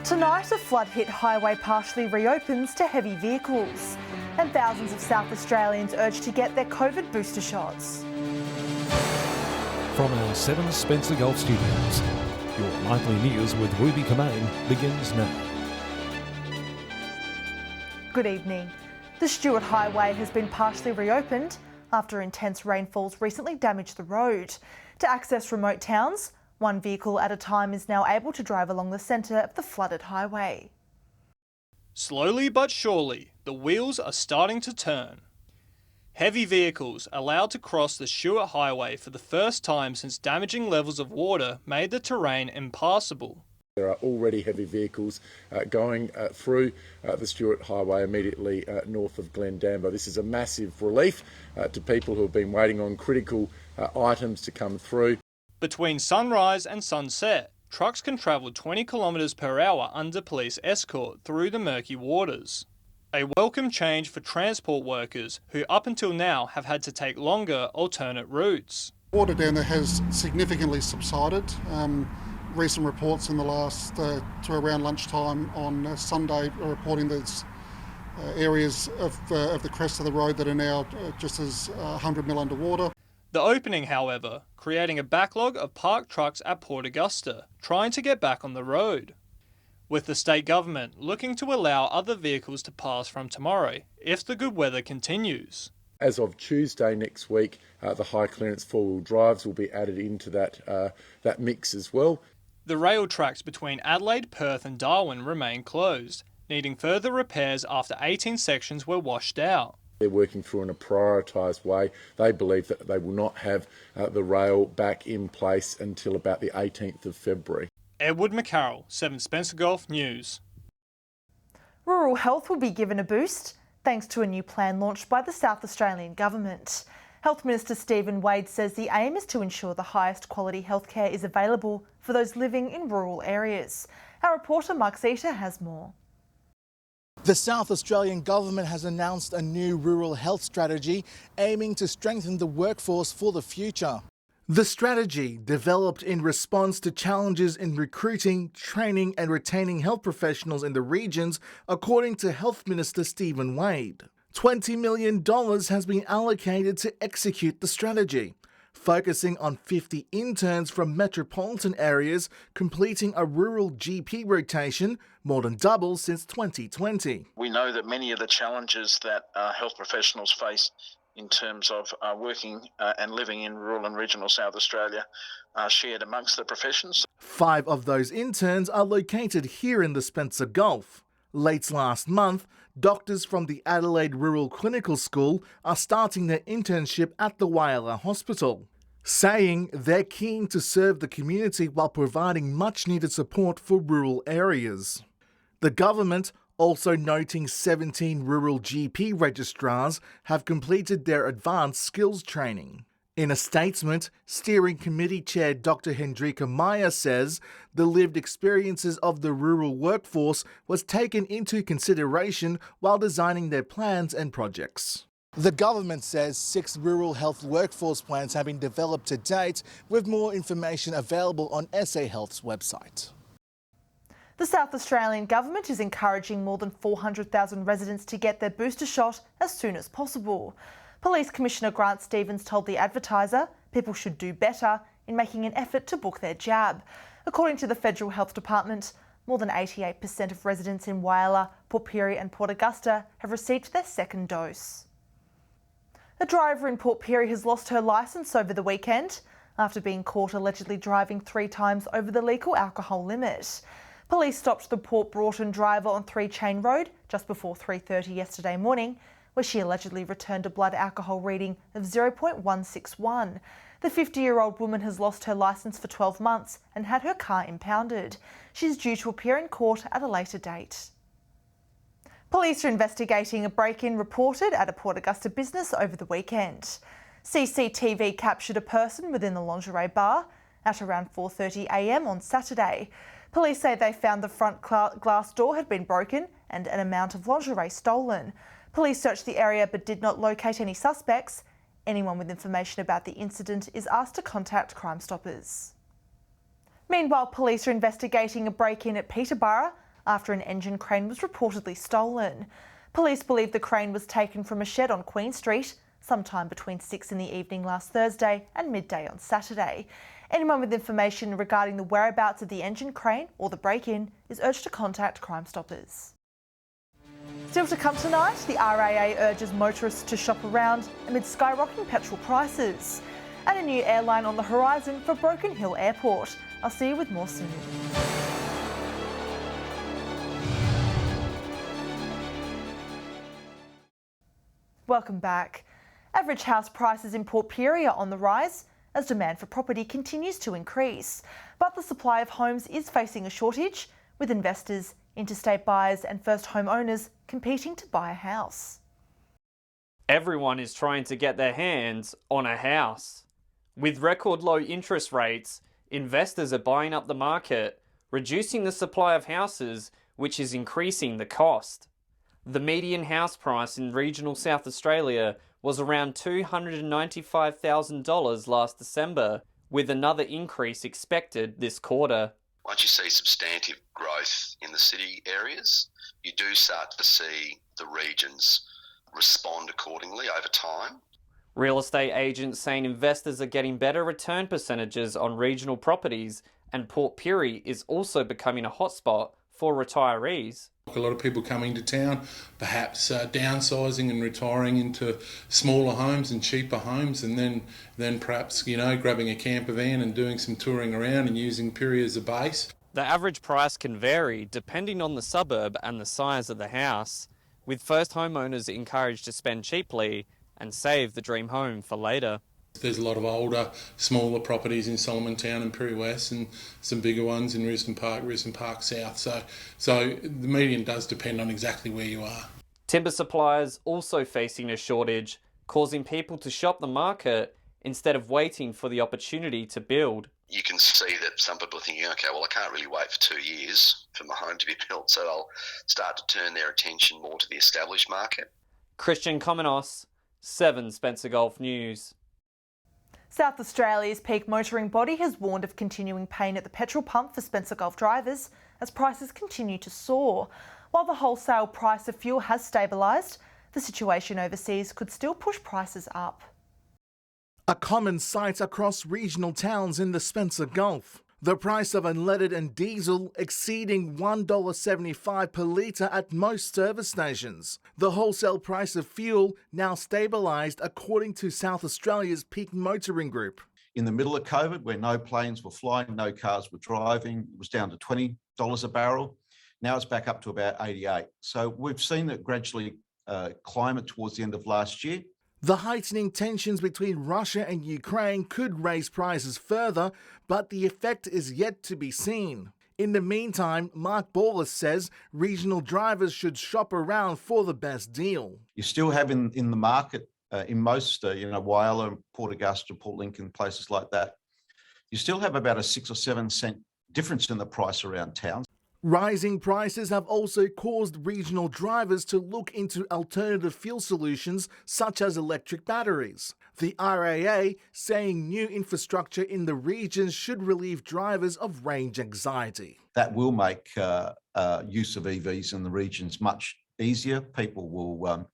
Tonight, a flood-hit highway partially reopens to heavy vehicles, and thousands of South Australians urged to get their COVID booster shots. From our 7 Spencer Gulf Studios, your nightly news with Ruby Kamain begins now. Good evening. The Stuart Highway has been partially reopened after intense rainfalls recently damaged the road. To access remote towns, one vehicle at a time is now able to drive along the centre of the flooded highway. Slowly but surely, the wheels are starting to turn. Heavy vehicles allowed to cross the Stuart Highway for the first time since damaging levels of water made the terrain impassable. There are already heavy vehicles going through the Stuart Highway immediately north of Glendambo. This is a massive relief to people who have been waiting on critical items to come through. Between sunrise and sunset, trucks can travel 20 kilometres per hour under police escort through the murky waters. A welcome change for transport workers who up until now have had to take longer alternate routes. Water down there has significantly subsided. Recent reports in the last to around lunchtime on Sunday are reporting there's areas of the crest of the road that are now just as 100 mil underwater. The opening, however, creating a backlog of parked trucks at Port Augusta, trying to get back on the road. With the state government looking to allow other vehicles to pass from tomorrow if the good weather continues. As of Tuesday next week, the high clearance four-wheel drives will be added into that mix as well. The rail tracks between Adelaide, Perth and Darwin remain closed, needing further repairs after 18 sections were washed out. They're working through in a prioritised way. They believe that they will not have the rail back in place until about the 18th of February. Edward McCarroll, 7 Spencer Gulf News. Rural health will be given a boost thanks to a new plan launched by the South Australian Government. Health Minister Stephen Wade says the aim is to ensure the highest quality healthcare is available for those living in rural areas. Our reporter Mark Zeta has more. The South Australian Government has announced a new rural health strategy aiming to strengthen the workforce for the future. The strategy, developed in response to challenges in recruiting, training and retaining health professionals in the regions, according to Health Minister Stephen Wade. $20 million has been allocated to execute the strategy, focusing on 50 interns from metropolitan areas completing a rural GP rotation, more than double since 2020. We know that many of the challenges that health professionals face in terms of working and living in rural and regional South Australia are shared amongst the professions. 5 of those interns are located here in the Spencer Gulf. Late last month, doctors from the Adelaide Rural Clinical School are starting their internship at the Whyalla Hospital, saying they're keen to serve the community while providing much needed support for rural areas. The government also noting 17 rural GP registrars have completed their advanced skills training. In a statement, Steering Committee Chair Dr. Hendrika Meyer says the lived experiences of the rural workforce was taken into consideration while designing their plans and projects. The government says 6 rural health workforce plans have been developed to date, with more information available on SA Health's website. The South Australian Government is encouraging more than 400,000 residents to get their booster shot as soon as possible. Police Commissioner Grant Stevens told The Advertiser people should do better in making an effort to book their jab. According to the Federal Health Department, more than 88% of residents in Whyalla, Port Pirie and Port Augusta have received their second dose. A driver in Port Pirie has lost her licence over the weekend after being caught allegedly driving 3 times over the legal alcohol limit. Police stopped the Port Broughton driver on 3 Chain Road just before 3:30 yesterday morning, where she allegedly returned a blood alcohol reading of 0.161. The 50-year-old woman has lost her licence for 12 months and had her car impounded. She's due to appear in court at a later date. Police are investigating a break-in reported at a Port Augusta business over the weekend. CCTV captured a person within the lingerie bar at around 4:30 a.m. on Saturday. Police say they found the front glass door had been broken and an amount of lingerie stolen. Police searched the area but did not locate any suspects. Anyone with information about the incident is asked to contact Crime Stoppers. Meanwhile, police are investigating a break-in at Peterborough after an engine crane was reportedly stolen. Police believe the crane was taken from a shed on Queen Street sometime between 6 in the evening last Thursday and midday on Saturday. Anyone with information regarding the whereabouts of the engine crane or the break-in is urged to contact Crime Stoppers. Still to come tonight, the RAA urges motorists to shop around amid skyrocketing petrol prices. And a new airline on the horizon for Broken Hill Airport. I'll see you with more soon. Welcome back. Average house prices in Port Pirie are on the rise as demand for property continues to increase. But the supply of homes is facing a shortage, with investors, interstate buyers and first home owners competing to buy a house. Everyone is trying to get their hands on a house. With record low interest rates, investors are buying up the market, reducing the supply of houses, which is increasing the cost. The median house price in regional South Australia was around $295,000 last December, with another increase expected this quarter. Once you see substantive growth in the city areas, you do start to see the regions respond accordingly over time. Real estate agents saying investors are getting better return percentages on regional properties, and Port Pirie is also becoming a hotspot for retirees. A lot of people coming to town, perhaps downsizing and retiring into smaller homes and cheaper homes, and then perhaps, grabbing a camper van and doing some touring around and using Pirie as a base. The average price can vary depending on the suburb and the size of the house, with first homeowners encouraged to spend cheaply and save the dream home for later. There's a lot of older, smaller properties in Solomon Town and Pirie West, and some bigger ones in Risdon Park South. So the median does depend on exactly where you are. Timber suppliers also facing a shortage, causing people to shop the market instead of waiting for the opportunity to build. You can see that some people are thinking, okay, well, I can't really wait for 2 years for my home to be built, so they'll start to turn their attention more to the established market. Christian Komenos, 7 Spencer Gulf News. South Australia's peak motoring body has warned of continuing pain at the petrol pump for Spencer Gulf drivers as prices continue to soar. While the wholesale price of fuel has stabilised, the situation overseas could still push prices up. A common sight across regional towns in the Spencer Gulf. The price of unleaded and diesel exceeding $1.75 per litre at most service stations. The wholesale price of fuel now stabilised according to South Australia's Peak Motoring Group. In the middle of COVID, where no planes were flying, no cars were driving, it was down to $20 a barrel. Now it's back up to about 88. So we've seen it gradually climb it towards the end of last year. The heightening tensions between Russia and Ukraine could raise prices further, but the effect is yet to be seen. In the meantime, Mark Borlas says regional drivers should shop around for the best deal. You still have in the market, in most, Whyalla, Port Augusta, Port Lincoln, places like that, you still have about a 6 or 7 cent difference in the price around town. Rising prices have also caused regional drivers to look into alternative fuel solutions such as electric batteries. The RAA saying new infrastructure in the region should relieve drivers of range anxiety. That will make use of EVs in the regions much easier. People will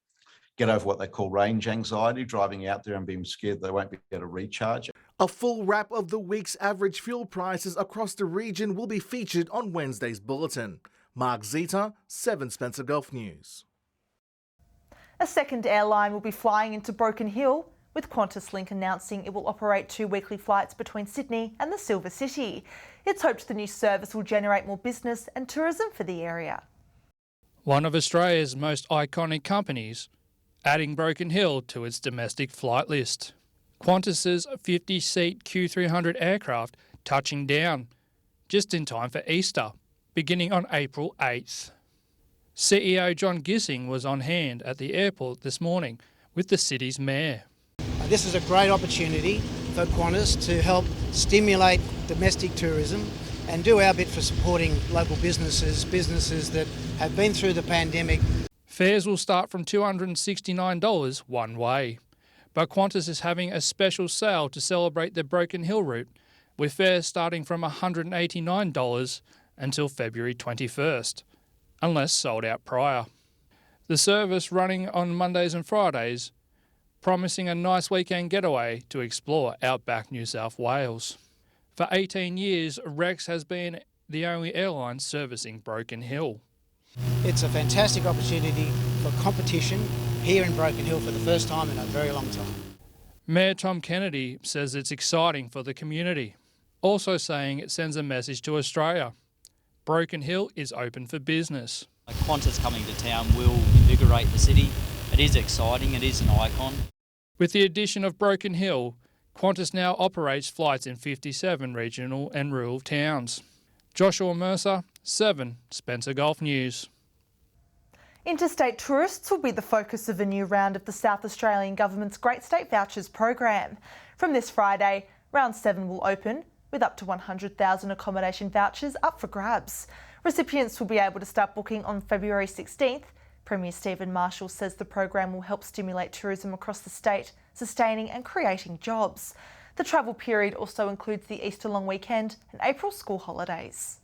get over what they call range anxiety, driving out there and being scared they won't be able to recharge. A full wrap of the week's average fuel prices across the region will be featured on Wednesday's bulletin. Mark Zita, 7 Spencer Gulf News. A second airline will be flying into Broken Hill, with QantasLink announcing it will operate 2 weekly flights between Sydney and the Silver City. It's hoped the new service will generate more business and tourism for the area. One of Australia's most iconic companies, adding Broken Hill to its domestic flight list. Qantas's 50-seat Q300 aircraft touching down just in time for Easter, beginning on April 8th. CEO John Gissing was on hand at the airport this morning with the city's mayor. This is a great opportunity for Qantas to help stimulate domestic tourism and do our bit for supporting local businesses that have been through the pandemic. Fares will start from $269 one way, but Qantas is having a special sale to celebrate the Broken Hill route, with fares starting from $189 until February 21st. unless sold out prior. The service, running on Mondays and Fridays, promising a nice weekend getaway to explore outback New South Wales. For 18 years, Rex has been the only airline servicing Broken Hill. It's a fantastic opportunity for competition here in Broken Hill for the first time in a very long time. Mayor Tom Kennedy says it's exciting for the community, also saying it sends a message to Australia. Broken Hill is open for business. Qantas coming to town will invigorate the city. It is exciting, it is an icon. With the addition of Broken Hill, Qantas now operates flights in 57 regional and rural towns. Joshua Mercer, 7 Spencer Gulf News. Interstate tourists will be the focus of a new round of the South Australian Government's Great State Vouchers program. From this Friday, round 7 will open with up to 100,000 accommodation vouchers up for grabs. Recipients will be able to start booking on February 16th. Premier Stephen Marshall says the program will help stimulate tourism across the state, sustaining and creating jobs. The travel period also includes the Easter long weekend and April school holidays.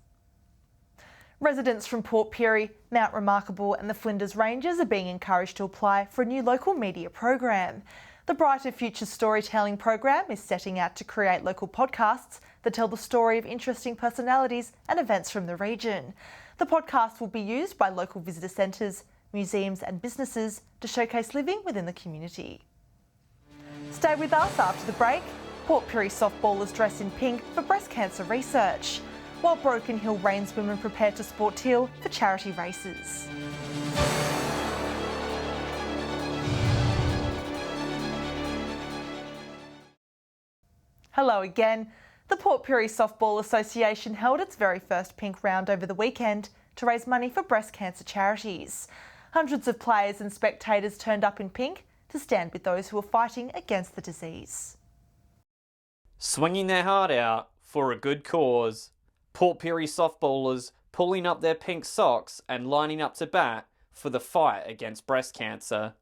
Residents from Port Pirie, Mount Remarkable and the Flinders Ranges are being encouraged to apply for a new local media program. The Brighter Future Storytelling program is setting out to create local podcasts that tell the story of interesting personalities and events from the region. The podcast will be used by local visitor centres, museums and businesses to showcase living within the community. Stay with us after the break. Port Pirie softballers dress in pink for breast cancer research, while Broken Hill Reigns women prepare to sport teal for charity races. Hello again. The Port Pirie Softball Association held its very first pink round over the weekend to raise money for breast cancer charities. Hundreds of players and spectators turned up in pink to stand with those who are fighting against the disease. Swinging their heart out for a good cause. Port Pirie softballers pulling up their pink socks and lining up to bat for the fight against breast cancer.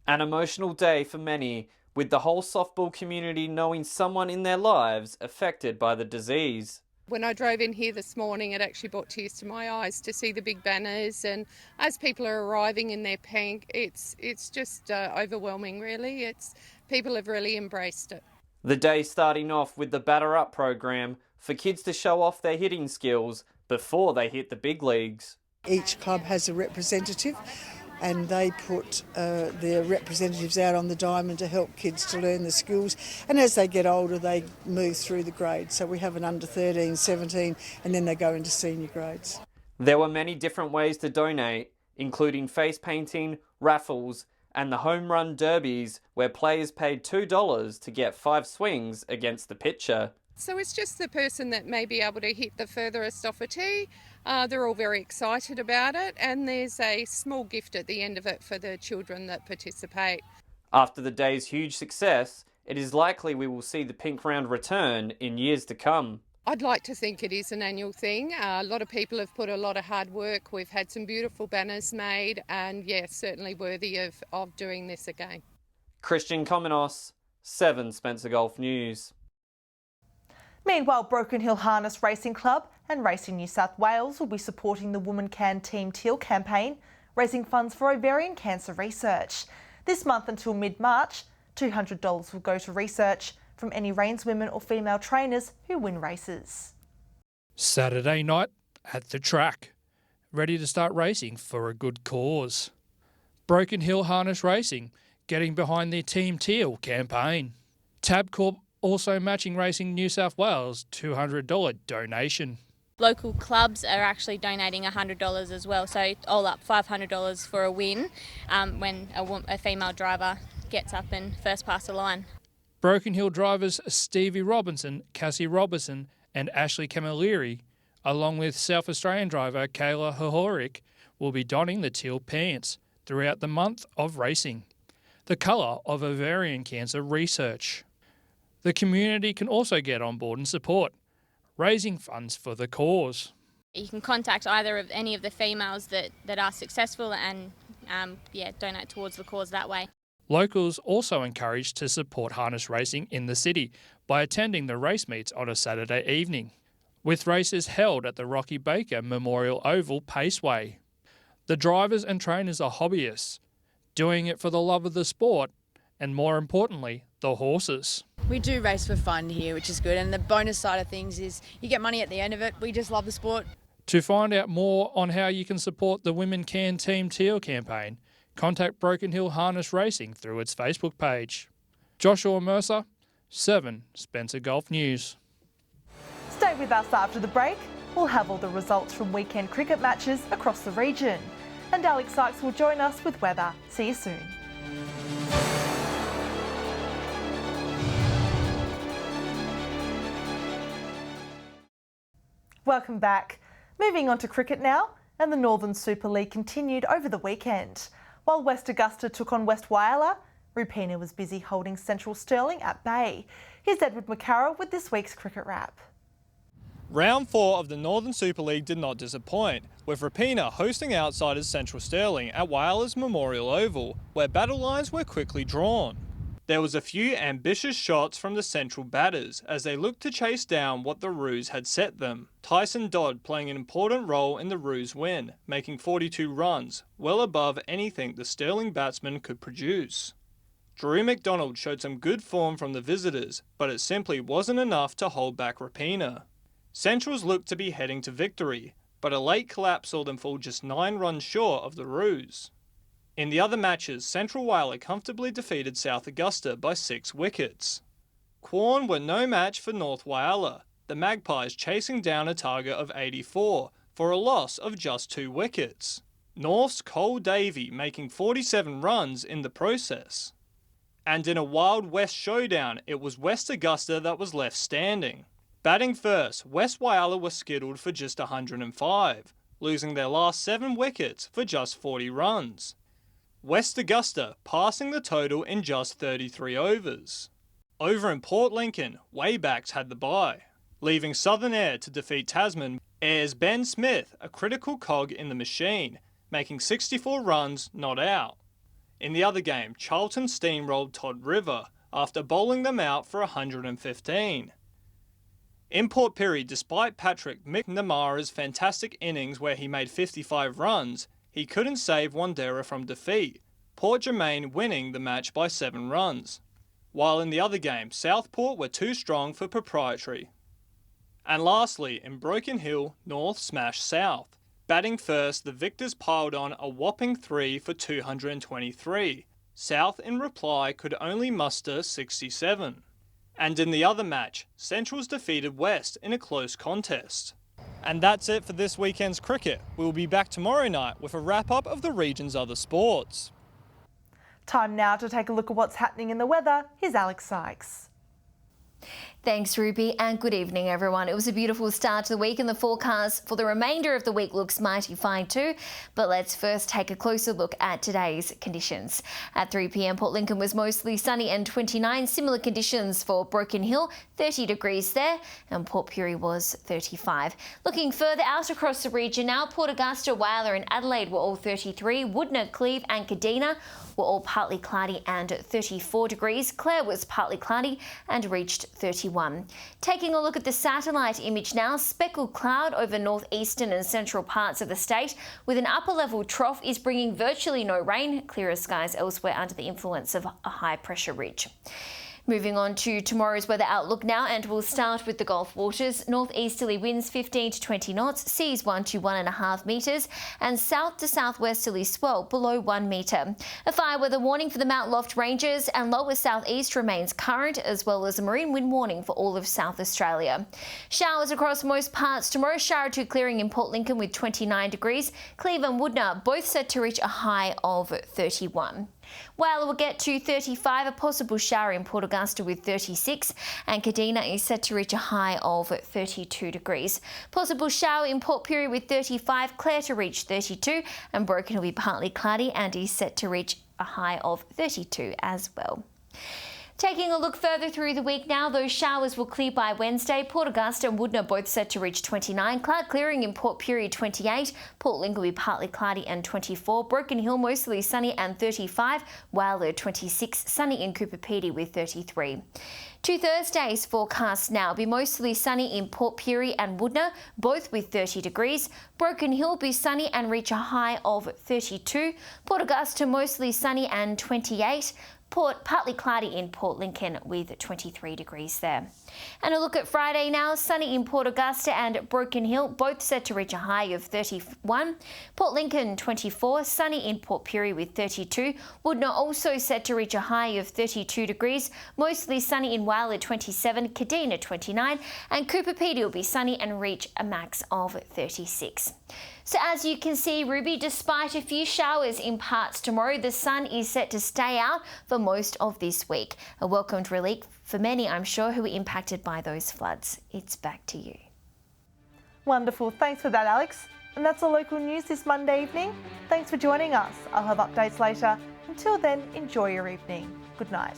An emotional day for many, with the whole softball community knowing someone in their lives affected by the disease. When I drove in here this morning, it actually brought tears to my eyes to see the big banners, and as people are arriving in their pink, it's just overwhelming really. People have really embraced it. The day starting off with the Batter Up program for kids to show off their hitting skills before they hit the big leagues. Each club has a representative and they put their representatives out on the diamond to help kids to learn the skills, and as they get older they move through the grades. So we have an under 13, 17 and then they go into senior grades. There were many different ways to donate, including face painting, raffles and the home run derbies where players paid $2 to get 5 swings against the pitcher. So it's just the person that may be able to hit the furthest off a tee. They're all very excited about it, and there's a small gift at the end of it for the children that participate. After the day's huge success, it is likely we will see the pink round return in years to come. I'd like to think it is an annual thing. A lot of people have put a lot of hard work. We've had some beautiful banners made, and yes, certainly worthy of doing this again. Christian Komenos, 7 Spencer Gulf News. Meanwhile, Broken Hill Harness Racing Club and Racing New South Wales will be supporting the Woman Can Team Teal campaign, raising funds for ovarian cancer research. This month until mid-March, $200 will go to research from any Reigns women or female trainers who win races. Saturday night at the track, ready to start racing for a good cause. Broken Hill Harness Racing getting behind their Team Teal campaign. Tabcorp also matching Racing New South Wales' $200 donation. Local clubs are actually donating $100 as well, so all up $500 for a win when a female driver gets up and first past the line. Broken Hill drivers Stevie Robinson, Cassie Robertson and Ashley Camilleri, along with South Australian driver Kayla Hohorik, will be donning the teal pants throughout the month of racing, the colour of ovarian cancer research. The community can also get on board and support, raising funds for the cause. You can contact either of any of the females that are successful and donate towards the cause that way. Locals also encouraged to support harness racing in the city by attending the race meets on a Saturday evening, with races held at the Rocky Baker Memorial Oval Paceway. The drivers and trainers are hobbyists, doing it for the love of the sport and, more importantly, the horses. We do race for fun here, which is good, and the bonus side of things is you get money at the end of it. We just love the sport. To find out more on how you can support the Women Can Team Teal campaign, contact Broken Hill Harness Racing through its Facebook page. Joshua Mercer, 7 Spencer Golf News. Stay with us after the break. We'll have all the results from weekend cricket matches across the region. And Alex Sykes will join us with weather. See you soon. Welcome back. Moving on to cricket now, and the Northern Super League continued over the weekend. While West Augusta took on West Whyalla, Rupina was busy holding Central Stirling at bay. Here's Edward McCarroll with this week's cricket wrap. Round 4 of the Northern Super League did not disappoint, with Rupina hosting outsiders Central Stirling at Whyalla's Memorial Oval, where battle lines were quickly drawn. There was a few ambitious shots from the Central batters as they looked to chase down what the Roos had set them. Tyson Dodd playing an important role in the Roos win, making 42 runs, well above anything the Stirling batsmen could produce. Drew McDonald showed some good form from the visitors, but it simply wasn't enough to hold back Rupina. Centrals looked to be heading to victory, but a late collapse saw them fall just 9 runs short of the Roos. In the other matches, Central Whyalla comfortably defeated South Augusta by 6 wickets. Quorn were no match for North Whyalla, the Magpies chasing down a target of 84 for a loss of just 2 wickets. North's Cole Davey making 47 runs in the process. And in a Wild West showdown, it was West Augusta that was left standing. Batting first, West Whyalla were skittled for just 105, losing their last 7 wickets for just 40 runs. West Augusta passing the total in just 33 overs. Over in Port Lincoln, Waybacks had the bye, leaving Southern Air to defeat Tasman. Air's Ben Smith, a critical cog in the machine, making 64 runs not out. In the other game, Charlton steamrolled Todd River after bowling them out for 115. In Port Pirie, despite Patrick McNamara's fantastic innings where he made 55 runs, he couldn't save Wanderra from defeat, Port Germain winning the match by 7 runs. While in the other game, Southport were too strong for Proprietary. And lastly, in Broken Hill, North smashed South. Batting first, the victors piled on a whopping 3 for 223. South, in reply, could only muster 67. And in the other match, Centrals defeated West in a close contest. And that's it for this weekend's cricket. We'll be back tomorrow night with a wrap-up of the region's other sports. Time now to take a look at what's happening in the weather. Here's Alex Sykes. Thanks, Ruby, and good evening, everyone. It was a beautiful start to the week, and the forecast for the remainder of the week looks mighty fine too. But let's first take a closer look at today's conditions. At 3 p.m, Port Lincoln was mostly sunny and 29. Similar conditions for Broken Hill, 30 degrees there, and Port Pirie was 35. Looking further out across the region now, Port Augusta, Whyalla and Adelaide were all 33. Woodner, Cleve and Kadina were all partly cloudy and 34 degrees. Clare was partly cloudy and reached 31. Taking a look at the satellite image now, speckled cloud over northeastern and central parts of the state with an upper level trough is bringing virtually no rain. Clearer skies elsewhere under the influence of a high pressure ridge. Moving on to tomorrow's weather outlook now, and we'll start with the Gulf waters. Northeasterly winds 15 to 20 knots, seas 1 to 1.5 metres, and south to southwesterly swell below 1 metre. A fire weather warning for the Mount Loft Ranges and lower southeast remains current, as well as a marine wind warning for all of South Australia. Showers across most parts tomorrow. Shower 2 clearing in Port Lincoln with 29 degrees. Cleve and Woodner both set to reach a high of 31. Whyalla will get to 35, a possible shower in Port Augusta with 36, and Kadina is set to reach a high of 32 degrees. Possible shower in Port Pirie with 35, Clare to reach 32, and Broken will be partly cloudy and is set to reach a high of 32 as well. Taking a look further through the week now, those showers will clear by Wednesday. Port Augusta and Woodner both set to reach 29. Cloud clearing in Port Pirie 28. Port Lincoln will be partly cloudy and 24. Broken Hill mostly sunny and 35. Whyalla 26. Sunny in Cooper Pedy with 33. To Thursday's forecast now be mostly sunny in Port Pirie and Woodner, both with 30 degrees. Broken Hill will be sunny and reach a high of 32. Port Augusta mostly sunny and 28. Port partly cloudy in Port Lincoln with 23 degrees there. And a look at Friday now, sunny in Port Augusta and Broken Hill, both set to reach a high of 31. Port Lincoln 24, sunny in Port Pirie with 32. Woodner also set to reach a high of 32 degrees, mostly sunny in Whyalla 27, Kadina 29, and Cooper Pedy will be sunny and reach a max of 36. So as you can see, Ruby, despite a few showers in parts tomorrow, the sun is set to stay out for most of this week. A welcomed relief for many, I'm sure, who were impacted by those floods. It's back to you. Wonderful. Thanks for that, Alex. And that's all local news this Monday evening. Thanks for joining us. I'll have updates later. Until then, enjoy your evening. Good night.